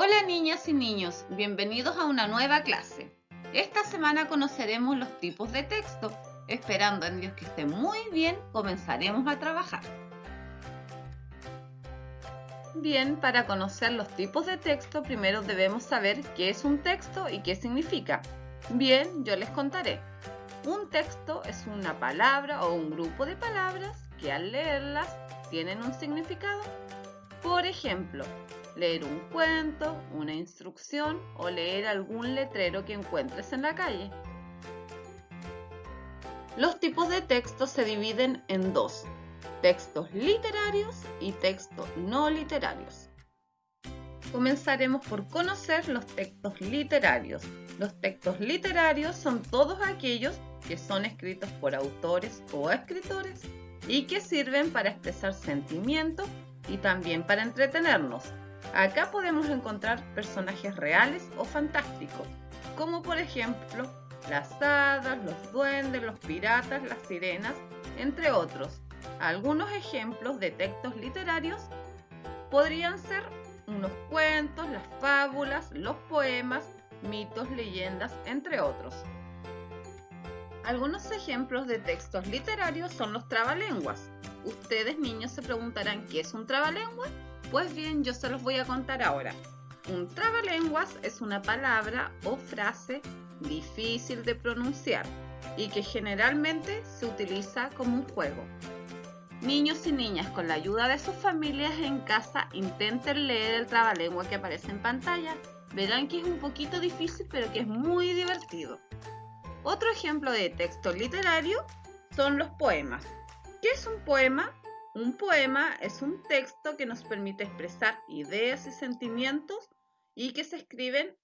Hola niñas y niños, bienvenidos a una nueva clase. Esta semana conoceremos los tipos de texto. Esperando en Dios que esté muy bien, comenzaremos a trabajar. Bien, para conocer los tipos de texto, primero debemos saber qué es un texto y qué significa. Bien, yo les contaré. Un texto es una palabra o un grupo de palabras que al leerlas tienen un significado. Por ejemplo, leer un cuento, una instrucción o leer algún letrero que encuentres en la calle. Los tipos de texto se dividen en dos: textos literarios y textos no literarios. Comenzaremos por conocer los textos literarios. Los textos literarios son todos aquellos que son escritos por autores o escritores y que sirven para expresar sentimientos y también para entretenernos. Acá podemos encontrar personajes reales o fantásticos, como por ejemplo las hadas, los duendes, los piratas, las sirenas, entre otros. Algunos ejemplos de textos literarios podrían ser unos cuentos, las fábulas, los poemas, mitos, leyendas, entre otros. Algunos ejemplos de textos literarios son los trabalenguas. Ustedes, niños, se preguntarán ¿qué es un trabalenguas? Pues bien, yo se los voy a contar ahora. Un trabalenguas es una palabra o frase difícil de pronunciar y que generalmente se utiliza como un juego. Niños y niñas, con la ayuda de sus familias en casa, intenten leer el trabalengua que aparece en pantalla. Verán que es un poquito difícil, pero que es muy divertido. Otro ejemplo de texto literario son los poemas. ¿Qué es un poema? Un poema es un texto que nos permite expresar ideas y sentimientos y que se escriben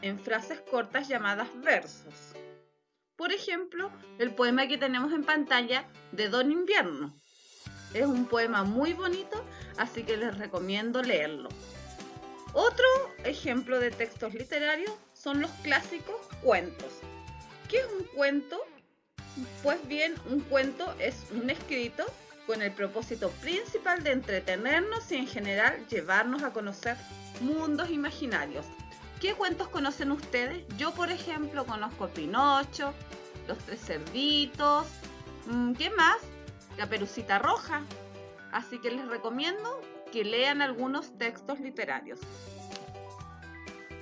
en frases cortas llamadas versos. Por ejemplo, el poema que tenemos en pantalla de Don Invierno. Es un poema muy bonito, así que les recomiendo leerlo. Otro ejemplo de textos literarios son los clásicos cuentos. ¿Qué es un cuento? Pues bien, un cuento es un escrito con el propósito principal de entretenernos y en general llevarnos a conocer mundos imaginarios. ¿Qué cuentos conocen ustedes? Yo, por ejemplo, conozco Pinocho, Los Tres Cerditos, ¿qué más? Caperucita Roja. Así que les recomiendo que lean algunos textos literarios.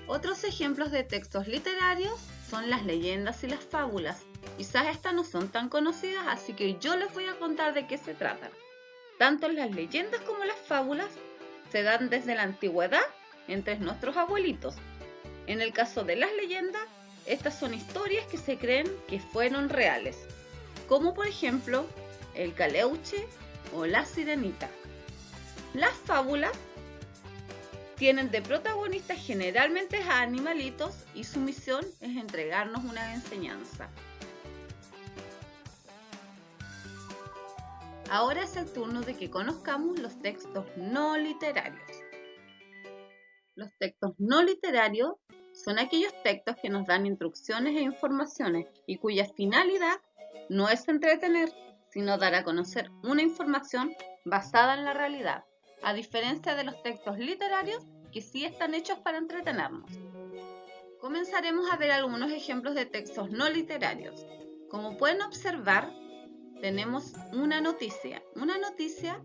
Otros ejemplos de textos literarios son las leyendas y las fábulas. Quizás estas no son tan conocidas, así que yo les voy a contar de qué se tratan. Tanto las leyendas como las fábulas se dan desde la antigüedad entre nuestros abuelitos. En el caso de las leyendas, estas son historias que se creen que fueron reales, como por ejemplo el Caleuche o la Sirenita. Las fábulas tienen de protagonistas generalmente a animalitos y su misión es entregarnos una enseñanza. Ahora es el turno de que conozcamos los textos no literarios. Los textos no literarios son aquellos textos que nos dan instrucciones e informaciones y cuya finalidad no es entretener, sino dar a conocer una información basada en la realidad, a diferencia de los textos literarios que sí están hechos para entretenernos. Comenzaremos a ver algunos ejemplos de textos no literarios. Como pueden observar, tenemos una noticia. Una noticia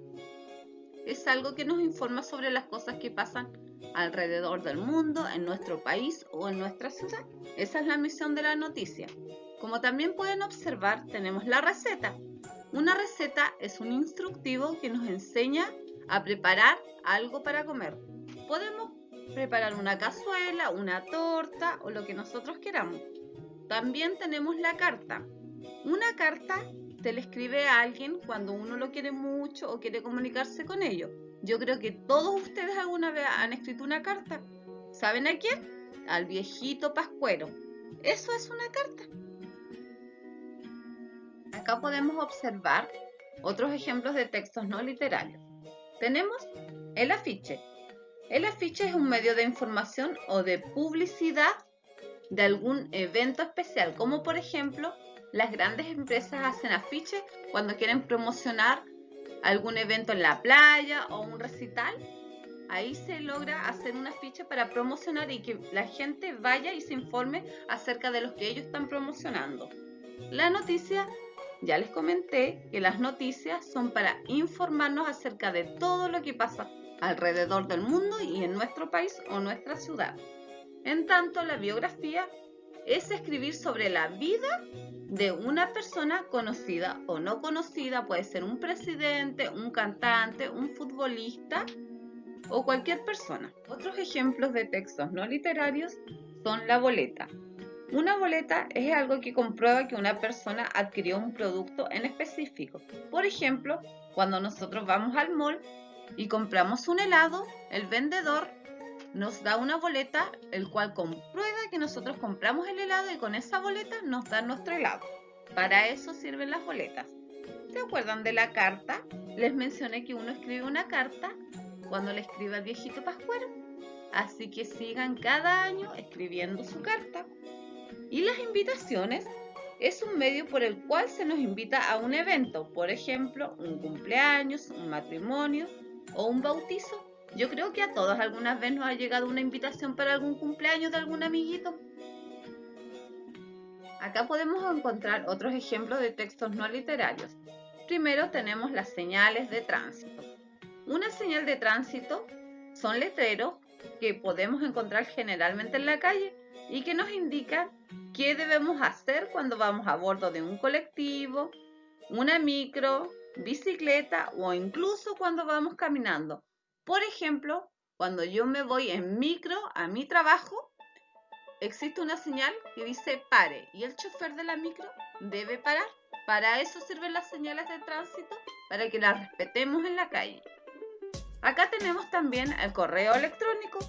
es algo que nos informa sobre las cosas que pasan alrededor del mundo, en nuestro país o en nuestra ciudad. Esa es la misión de la noticia. Como también pueden observar, tenemos la receta. Una receta es un instructivo que nos enseña a preparar algo para comer. Podemos preparar una cazuela, una torta o lo que nosotros queramos. También tenemos la carta. Una carta se le escribe a alguien cuando uno lo quiere mucho o quiere comunicarse con ellos. Yo creo que todos ustedes alguna vez han escrito una carta. ¿Saben a quién? Al viejito Pascuero. Eso es una carta. Acá podemos observar otros ejemplos de textos no literarios. Tenemos el afiche. El afiche es un medio de información o de publicidad de algún evento especial, como por ejemplo, las grandes empresas hacen afiches cuando quieren promocionar algún evento en la playa o un recital. Ahí se logra hacer una ficha para promocionar y que la gente vaya y se informe acerca de los que ellos están promocionando. La noticia, ya les comenté que las noticias son para informarnos acerca de todo lo que pasa alrededor del mundo y en nuestro país o nuestra ciudad. En tanto, la biografía es escribir sobre la vida de una persona conocida o no conocida, puede ser un presidente, un cantante, un futbolista o cualquier persona. Otros ejemplos de textos no literarios son la boleta. Una boleta es algo que comprueba que una persona adquirió un producto en específico. Por ejemplo, cuando nosotros vamos al mall y compramos un helado, el vendedor nos da una boleta, el cual comprueba que nosotros compramos el helado y con esa boleta nos dan nuestro helado. Para eso sirven las boletas. ¿Se acuerdan de la carta? Les mencioné que uno escribe una carta cuando le escribe al viejito Pascuero. Así que sigan cada año escribiendo su carta. Y las invitaciones es un medio por el cual se nos invita a un evento, por ejemplo, un cumpleaños, un matrimonio o un bautizo. Yo creo que a todos algunas veces nos ha llegado una invitación para algún cumpleaños de algún amiguito. Acá podemos encontrar otros ejemplos de textos no literarios. Primero tenemos las señales de tránsito. Una señal de tránsito son letreros que podemos encontrar generalmente en la calle y que nos indican qué debemos hacer cuando vamos a bordo de un colectivo, una micro, bicicleta o incluso cuando vamos caminando. Por ejemplo, cuando yo me voy en micro a mi trabajo, existe una señal que dice pare y el chofer de la micro debe parar. Para eso sirven las señales de tránsito, para que las respetemos en la calle. Acá tenemos también el correo electrónico.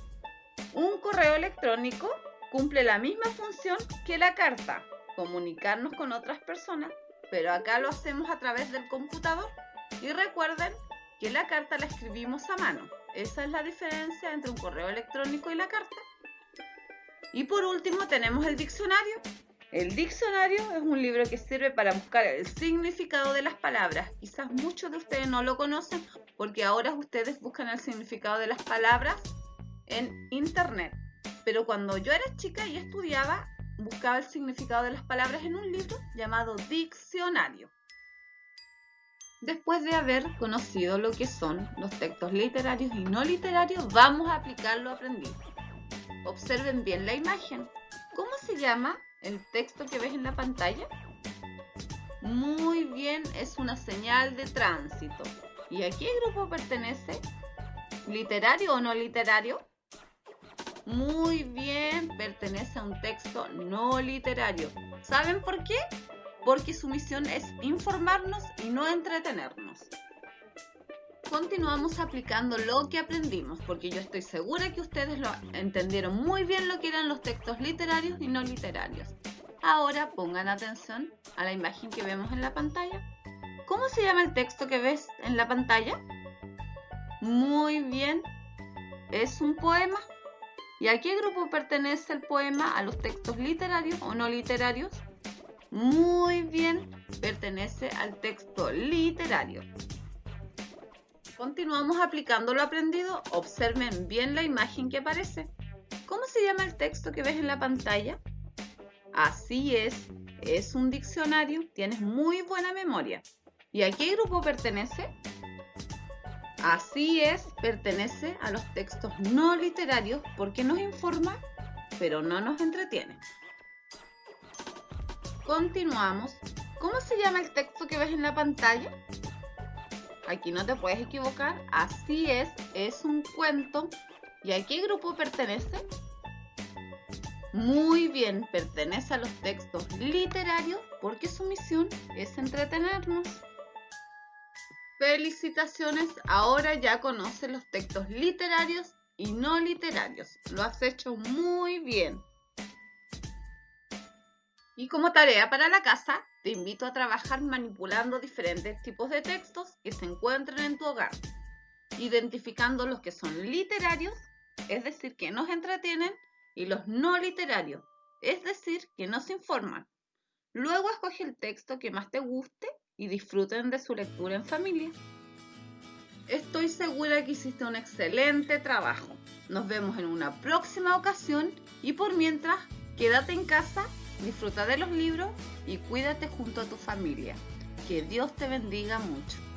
Un correo electrónico cumple la misma función que la carta, comunicarnos con otras personas, pero acá lo hacemos a través del computador. Y recuerden que la carta la escribimos a mano. Esa es la diferencia entre un correo electrónico y la carta. Y por último tenemos el diccionario. El diccionario es un libro que sirve para buscar el significado de las palabras. Quizás muchos de ustedes no lo conocen porque ahora ustedes buscan el significado de las palabras en internet. Pero cuando yo era chica y estudiaba, buscaba el significado de las palabras en un libro llamado diccionario. Después de haber conocido lo que son los textos literarios y no literarios, vamos a aplicar lo aprendido. Observen bien la imagen. ¿Cómo se llama el texto que ves en la pantalla? Muy bien, es una señal de tránsito. ¿Y a qué grupo pertenece? ¿Literario o no literario? Muy bien, pertenece a un texto no literario. ¿Saben por qué? Porque su misión es informarnos y no entretenernos. Continuamos aplicando lo que aprendimos, porque yo estoy segura que ustedes lo entendieron muy bien lo que eran los textos literarios y no literarios. Ahora pongan atención a la imagen que vemos en la pantalla. ¿Cómo se llama el texto que ves en la pantalla? Muy bien, es un poema. ¿Y a qué grupo pertenece el poema? ¿A los textos literarios o no literarios? Muy bien, pertenece al texto literario. Continuamos aplicando lo aprendido. Observen bien la imagen que aparece. ¿Cómo se llama el texto que ves en la pantalla? Así es un diccionario. Tienes muy buena memoria. ¿Y a qué grupo pertenece? Así es, pertenece a los textos no literarios porque nos informa, pero no nos entretiene. Continuamos. ¿Cómo se llama el texto que ves en la pantalla? Aquí no te puedes equivocar. Así es un cuento. ¿Y a qué grupo pertenece? Muy bien, pertenece a los textos literarios porque su misión es entretenernos. Felicitaciones, ahora ya conoces los textos literarios y no literarios. Lo has hecho muy bien. Y como tarea para la casa, te invito a trabajar manipulando diferentes tipos de textos que se encuentren en tu hogar, identificando los que son literarios, es decir, que nos entretienen, y los no literarios, es decir, que nos informan. Luego escoge el texto que más te guste y disfruten de su lectura en familia. Estoy segura que hiciste un excelente trabajo. Nos vemos en una próxima ocasión y por mientras, quédate en casa, disfruta de los libros y cuídate junto a tu familia. Que Dios te bendiga mucho.